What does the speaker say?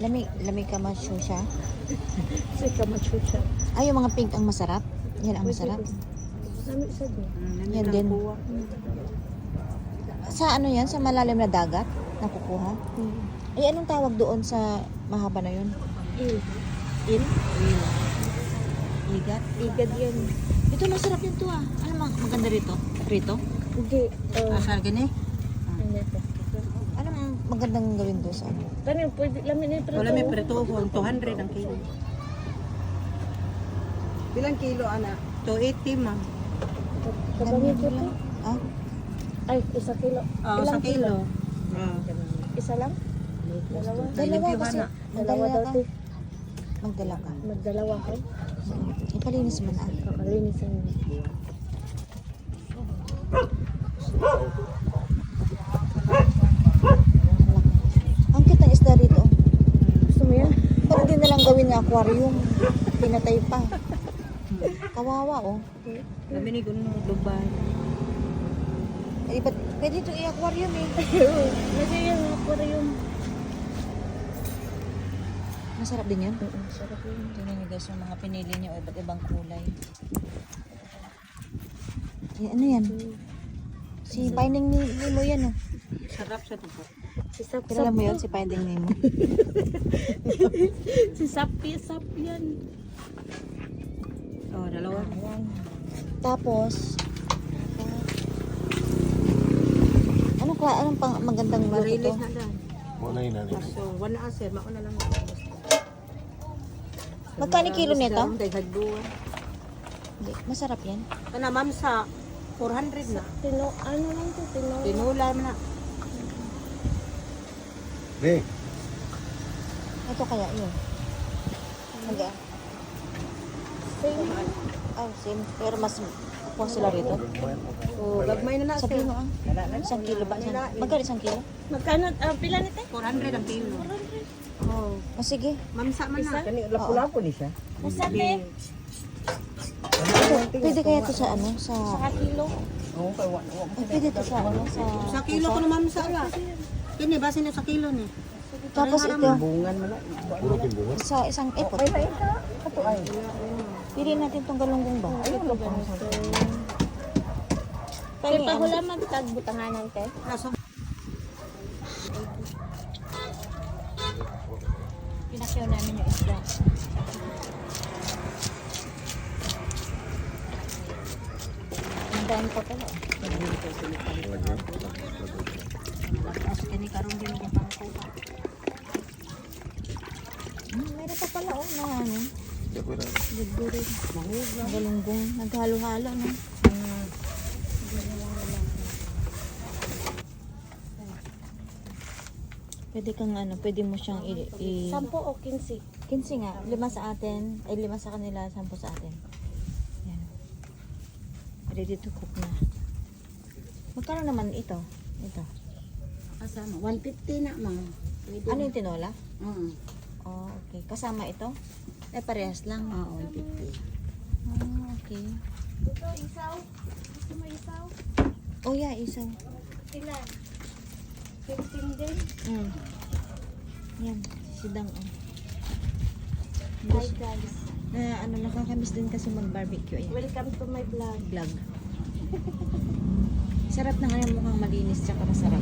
Lami kamacho siya. Sa kamachucha. Ay, yung mga pink ang masarap. Yan ang masarap. Lami sa doon. Yan din. Sa ano yan? Sa malalim na dagat? Nakukuha? Ay, anong tawag doon sa mahaba na yun? Il. Il? Igat? Igad yan. Ito, masarap yun to ah. Ano maganda rito? Prito? Hindi. Asal gani? Ano ito? Anong magandang gawin doon sa ano? Kani, pwede lamin na ito. Wala may preto ko, 200 ang kilo. Bilang kilo, anak? 280, ma'am. Kabangin po ito. Ah? Ay, 1 kilo. Oo, Ilang sa kilo. Isa lang? Dalawa? Dalawa kasi. Dalawa daw ito. Magdala ka. Magdalawa ka. Ipalinis mo na. Kakalinisan mo. Ang cute ng isda rito. Gusto mo yan? Pwede na lang gawin na aquarium. Pinatay pa. Kawawa oh. Sabi ni Guno, Dubai. Eh, ba't pwede ito i-aquarium eh. Kasi yung aquarium. Masarap din yun. Sarap yun. Tingnan niyo guys yung mga pinili niyo iba't ibang kulay. Eh, ano yan? Si Finding Nemo yan oh. Sarap sa tupo. Si Sap Kilala mo yun si Finding Nemo? Si Sapi yan. Oh, dalawa. Tapos, anong pang magandang luto to? Marilis na dan. Muna yun natin. So, 1 aser, mauna lang. Magkano kilo nito? Dahil hagduwa. Hindi, masarap yan. Kana, ma'am, sa 400 na. Ano lang to? Tinula na. Hey, Ito kaya yun. Hangga. Same. Same. Pero mas kuha sila rito. So, gagmay na na. Sabihin mo 1 kilo ba? Magkano 1 kilo? Magkano? Pila nito? 400 ang kilo. Oh, sige. Mamsa man na. lapu-lapu ni siya. Isa din. Pwede kaya ito sa ano? Sa Kilo. pwede ito sa ano? Sa kilo ko na mamsa la. Kini, base na sa kilo ni. Tapos ito, Bungan mo na. Puro kimbungan. sa isang ipot. Pili natin tong galunggong ba? Kaya pa hula magtagbutanganan te. Kaso, Pinakyaw namin yung isda. Ang dami pa pala. Tapos kani karon din yung pangko. Meron pa pala oh na ano. Guguri. Galunggong. Naghalo-halo no. Pwede kang ano, pwede mo siyang 10 o 15? 15 nga, 5 sa atin, ay 5 sa kanila, 10 sa atin. Yan. Ready to cook na. Magkano naman ito? Ito. kasama. 150 na, ma'am. Ano yung tinola? Oo. Oh, okay. Kasama ito? Eh, parehas lang. Oo, 150. Oh, okay. Ito, isaw. Gusto mo isaw? Oh, yeah, isaw. Ilan? 15 din? Yan, sidang oh. Hi guys. Na ano, nakakamiss din kasi mag-barbecue. Ayan. Welcome to my vlog. Vlog. Sarap na nga yung mukhang malinis tsaka masarap.